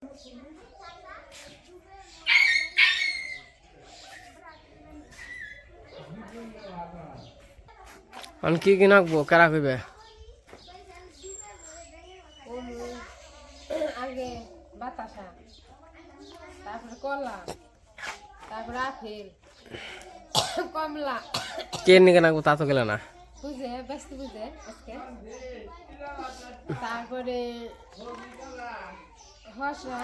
কি কি নাকবো কারা কইবে আগে বাতাসা, তারপরে কলা, তারপরে আপেল, কমলা। কে নিকে নাকবো তা তো গেলে না বুঝে ব্যস্ত বুঝে আজকে। তারপরে হসা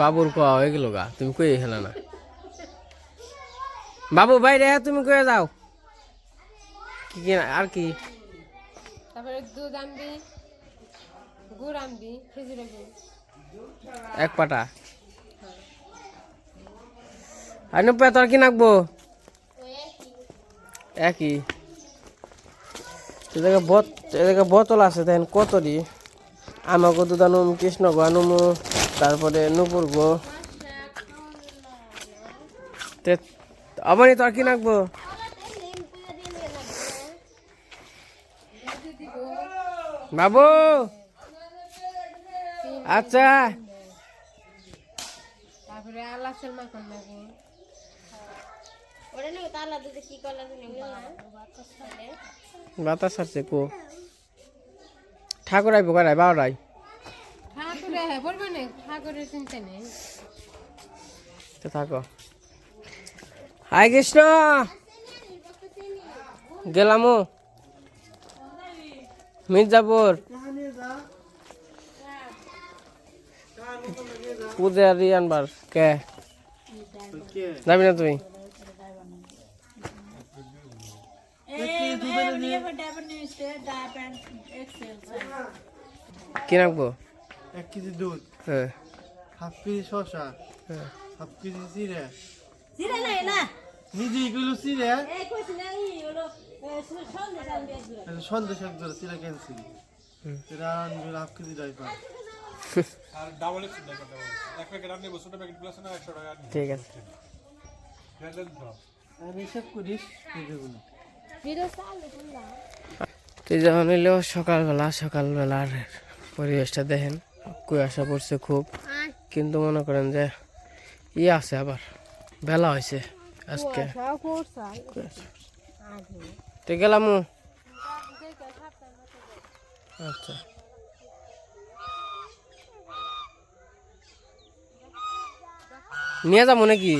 বাবুর কোয়া হয়ে গেল গা, তুমি কই হেলা না বাবু বাইরে তুমি কয়ে যাও কি কি আর কি। তারপরে দুধ আনবি, গুড় আনবি, খেজুরের গুড় এক পাটা আর নুপে তোর কি নাকবো একই। এদিকে বোতল আছে দেখেন কতটি। আমাকে দুধ আনুম, কৃষ্ণ গো আনুম, তারপরে নুপুর গো। অবনি তোর কি নাকবো বাবু? আচ্ছা তারপরে আলাচের মাখন লাগে। বাতাস আসছে কো ঠাকুর আইব গাড়াই বারোটাই। ঠাকুরে হ্যাঁ বলবে না, ঠাকুরের চিন্তা নেই। তো থাকো। হাই কৃষ্ণ গেলাম মির্জাপুর পূজারি আনবার। কে যাবি না তুই? কি রাখবো? 1 কেজি দুধ, হ্যাঁ হাফ কেজি শসা, হ্যাঁ হাফ কেজি জিরে। জিরা নাই না নিজে এগুলো চিরে এই কইছ না ই হলো সন্দেশ আনবে সন্দেশ এক জোড়া চিরা ক্যান্সি এটা আনবে হাফ কেজি ডাইপার আর ডাবল এক্স ডাবল এক প্যাকেট আপনি ছোট প্যাকেট প্লাস না 100 টাকা ঠিক আছে। আর এসব করিস এগুলো ভিডিও চালু করলা। তুই যখন এলো সকালবেলার পরিবেশটা দেখেন, কুয়াশা পড়ছে খুব, কিন্তু মনে করেন যে আছে আবার বেলা হয়েছে আজকে। তো গেলাম। আচ্ছা নিয়ে যাবো নাকি?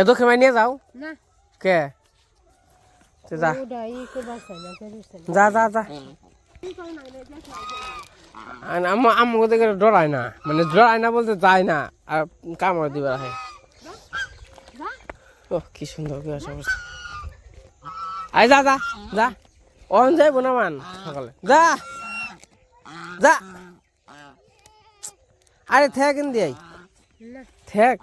তো খেমাই নিয়ে যাও না কে যা যা যা যা। আমাকে দেখে ডরায় না, মানে ডরায় না বলতে যায় না, আর কামড় দিবার আহে। ও কি সুন্দর কুয়াশা পড়ছে। আই যা যা যা অন যাইব না মান সকালে যা যা। আরে থেক দিয়াই থেক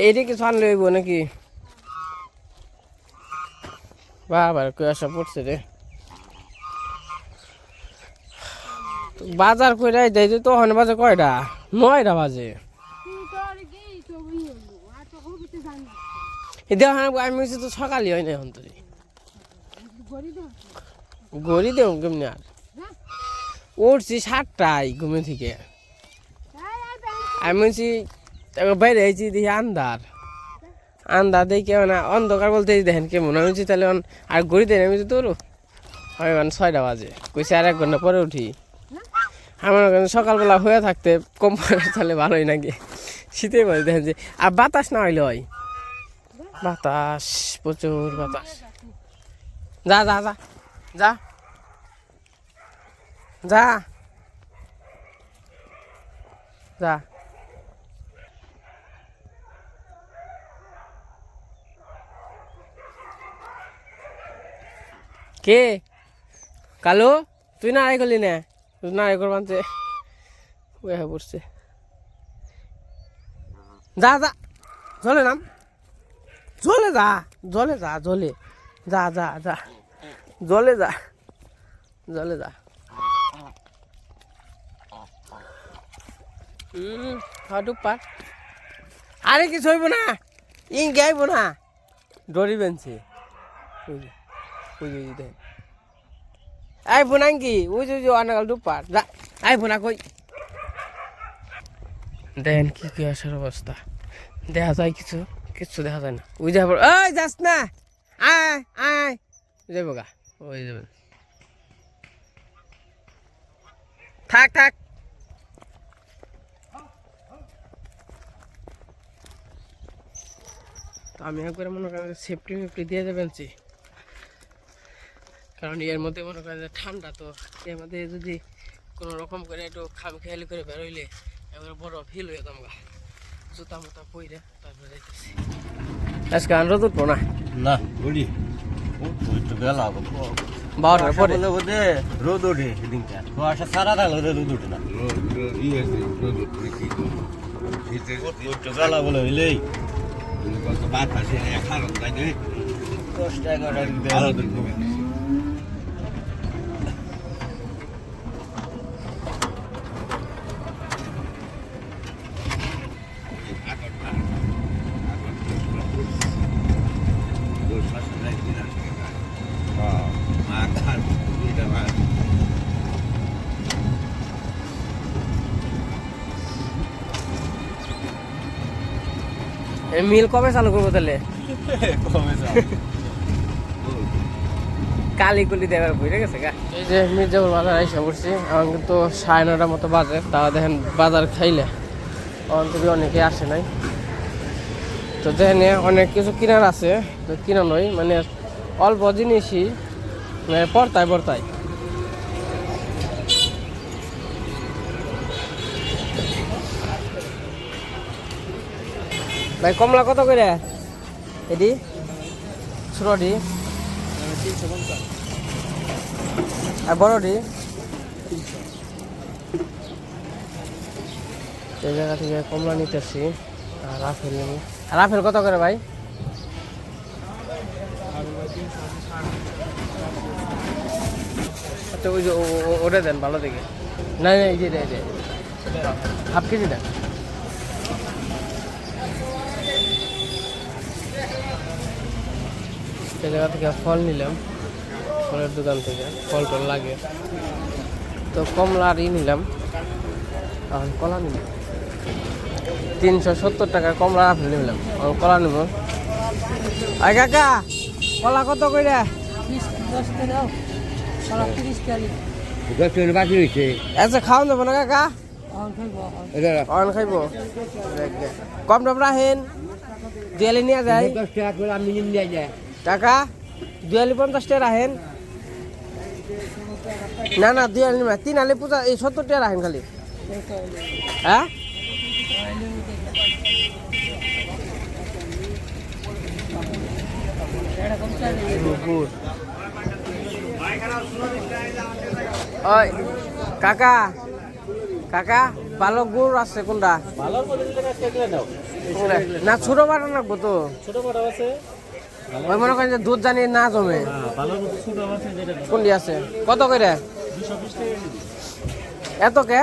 এটি কিছু আনলে হইব নাকি? বাবা কুয়াশা পড়ছে রে। বাজার কইরা দেয় তো ওখানে বাজে কয়টা? 9টা বাজে। আমি তো সকালই হয় না এখন তো গড়ি দেব কেমনি আর উঠছি 7টায় ঘুমে থেকে। আমি বলছি বাইরে আইছি দেখি আন্ধার দেখি না, অন্ধকার বলতে দেখেন কেমন। আমি বলছি তাহলে আর ঘড়ি দেন। আমি তোর হয় মানে 6টা বাজে কইছি আর 1 ঘন্টা পরে উঠি। আমার সকালবেলা হয়ে থাকতে কম তাহলে ভালোই নাকি। শীতের মধ্যে দেখেন যে আর বাতাস না হইলে হয়, বাতাস প্রচুর বাতাস। যা যা যা যা যা যা। কে কালো তুই না আই করলি না? না আই করবান পড়ছে। যা যা জলে নাম, জলে যা, জলে যা, জলে যা যা যা, জলে যা, জলে যা। ডুপার আরে কিছু হইব না ইং গাইব না ডরি বেনছে দেন আই বোনাঙ্গি ওই যে অনাগাল ডুপার আই বোনা কই দেন কি কি আসার অবস্থা দেখা যায় কিছু দেখা যায় না ওই যাব ওই যাস না আয় আয় যাইব গা ওই যাবেন থাক তো আমি একবারে মনে করেন সেফটি দিয়ে যাবেন কারণ এর মধ্যে মনে করেন যে ঠান্ডা তো এর মধ্যে যদি কোনো রকম করে একটু খামখেয়ালি করে বেরোইলে একবারে বড় ফিল হয়ে যেতাম গা জুতা মুতা পইরে তারপরে যাইতেছি আজকে আর রোদ উঠবো না না বলি বেলা 12টার পরে রোদ ওঠে সেদিনটা কুয়াশা সারা থাকলে রোদ ওঠে না বেলা বলে হইলেই 10-11 মিল কবে চালু করবো তাহলে কালিকুলি দেওয়ার বইরে গেছে গা এই যে মির্জাপুর বাজার আইসা পড়ছি এখন কিন্তু 9:30 মতো বাজে তাও দেখেন বাজার খাইলে এখন থেকে অনেকে আসে নাই তো দেখেন অনেক কিছু কেনার আছে তো কিনা নয় মানে অল্প জিনিসই মানে পড়তায় ভাই কমলা কত করে এটি ছোটটি 350 আর বড়টি এই জায়গা থেকে কমলা নিতেছি আর রাফেল কত করে ভাই আচ্ছা ওই যে ওটা দেন ভালো দেখে না এই যে হাফ কেজি দেন এই জায়গা থেকে ফল নিলাম ফলের দোকান থেকে ফল টল লাগে তো কমলারই নিলাম এখন কলা নিলাম 370 টাকার কমলা আপেল নিলাম এখন কলা নিব আই কাকা কলা কত কইরা 10 টাকা কলা 30 টাকা বাকি হয়েছে আচ্ছা খাওয়ান দেবো না কাকা অন খাইব কম দাম রাখেন দুয়ালি নিয়ে যায় 10 টাকা করে আমি নিয়ে যায় টাকা 250 টাকা রাখেন না 3 আলি পূজা এই 70 টাকা রাখেন খালি হ্যাঁ ওই কাকা ভালো গুড় আছে কোনটা না ছোট বাটা রাখবো তো ওই মনে করেন যে দুধ জানি না জমে কোনটি আছে কত করে এত কে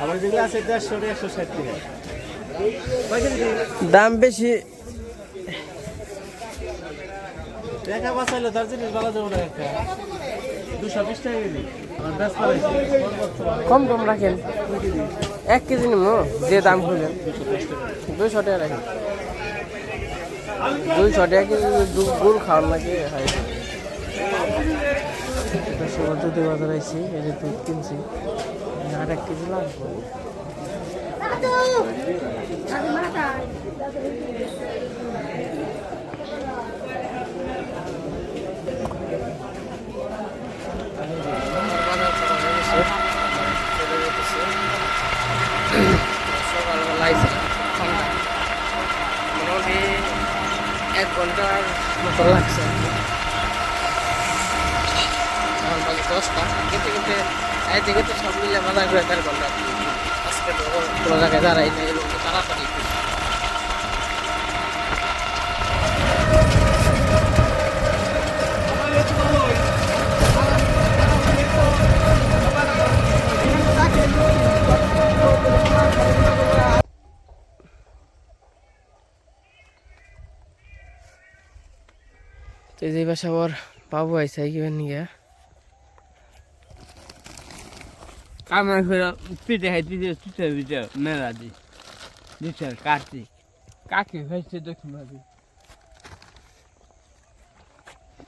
আমার যেগুলো আছে 150-160 টাকা দাম বেশি টাকা বাঁচাইলে তার জিনিস ভালো যাবো না একটা 220 টাকা কেজি আমার বেশ পাইছি কম রাখেন 1 কেজি নিব যে দাম খুঁজেন 200 টাকা রাখেন 200 টাকা কেজি গুড় খাওয়ার লাগে হয় দুধের বাজার আইছি এই যে দুধ কিনছি আর 1 কেজি লাগবে সকালবেলায় ঠান্ডা মোটামুটি 1 ঘন্টার মতো লাগছে এখন বাজে 10টা কিন্তু এদিকে তো সব মিলে বাজার করে 1.5 ঘন্টা আজকে তো কোনো জায়গায় দাঁড়াই না এরকম তাড়াতাড়ি তো এই যে পাশে আবার বাবু আইসা কিবেন নিয়ে আমার ফেরা পিঠে খাইতে পিঠে পিঠে মেলা দিচ্ছে কার্তিক কাকে হয়েছে দক্ষিণ ভাবি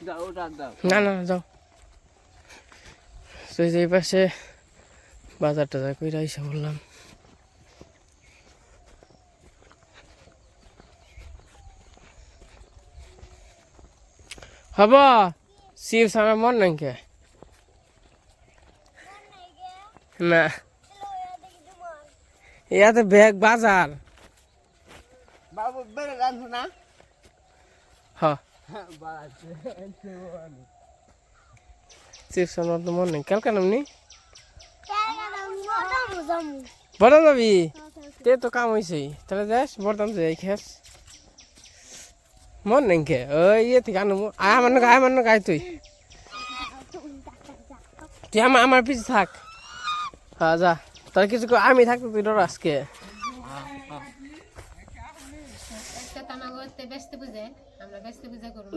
দাও ওটা দাও না না যাও তো এই যে এই পাশে বাজারটা যা কইরা আইসা বললাম হব চিপস আমার মন নাই কে না ইয়াতে ব্যাগ বাজার বাবু বেড়ে রাখো না হ চিপস আমার তো মন নেই কালকে নামনি বড় যাবি তে তো কাম হয়েছে তাহলে যাস বর্তমান যাই খেস মন নেই কে ওই ইয়ে থেকে আনু আয় আমার না গাই তুই তুই আমার পিছিয়ে থাক হ্যাঁ যা তোর কিছু আমি থাকতে তুই ডর আজকে একটা তামা করতে ব্যস্ত বুঝে আমরা ব্যস্ত পূজা করবো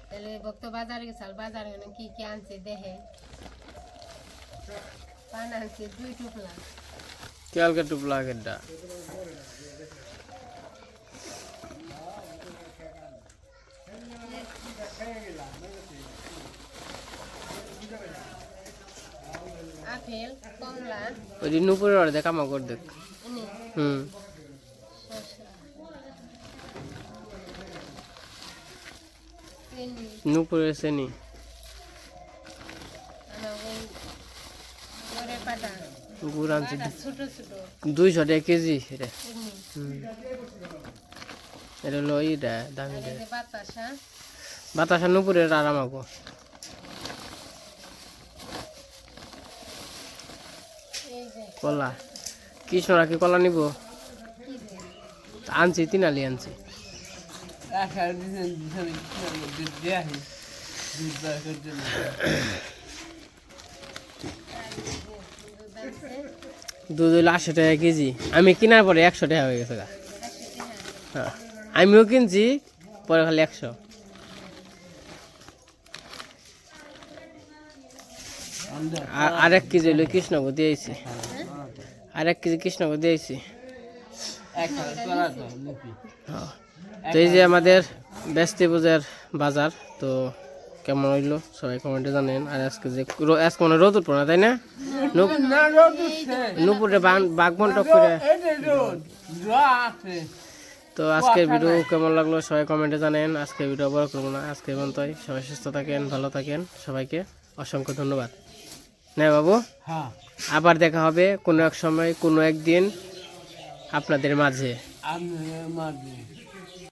তাহলে ভক্ত বাজারে গেছাল বাজারে কি কি আনছে দেখে পান আনছে 2 টুকলা কালকে টুপ লাগে ডা আপেল কমলা ওই দিন নুপুরের অর্ধেক দেখ আমার কর দেখ এনে হুম চিনি নুপুরের শ্রেণী আমার ওই গড়ে পাটা গুড় আনছি পাটা ছোট ছোট 200 টাকা কেজি এটা এমনি এটা হলো এইটা দামি আর এই যে বাতাসা বাতাসা নুপুরের আর আমাকে এই যে কলা কৃষ্ণরা কি কলা নিব আনছি তিনালি আনছি রাখা দিয়ে দুধ বার করতে দুধ হইলো 80 টাকা কেজি আমি কেনার পরে 100 টাকা হয়ে গেছে গা হ্যাঁ আমিও কিনছি পরে খালি 100 আর 1 কেজি হইলো কৃষ্ণকে দিয়েছি আর 1 কেজি কৃষ্ণকে দিয়েছি একটা করা তো লিপি তো এই যে আমাদের ব্যস্তি পূজার বাজার তো কেমন হইলো সবাই কমেন্টে জানেন আর আজকে যে আজকে মানে রোদ উঠবো না তাই না না রোদ উঠছে নুপুরে বাঘবন টক করে এই রোদ জোয়া আছে তো আজকের ভিডিও কেমন লাগলো সবাই কমেন্টে জানেন আজকের ভিডিও বড় করবো না আজকের মতোই সবাই সুস্থ থাকেন ভালো থাকেন সবাইকে অসংখ্য ধন্যবাদ না বাবু হ্যাঁ আবার দেখা হবে কোনো এক সময় কোনো একদিন আপনাদের মাঝে আমি মাঝে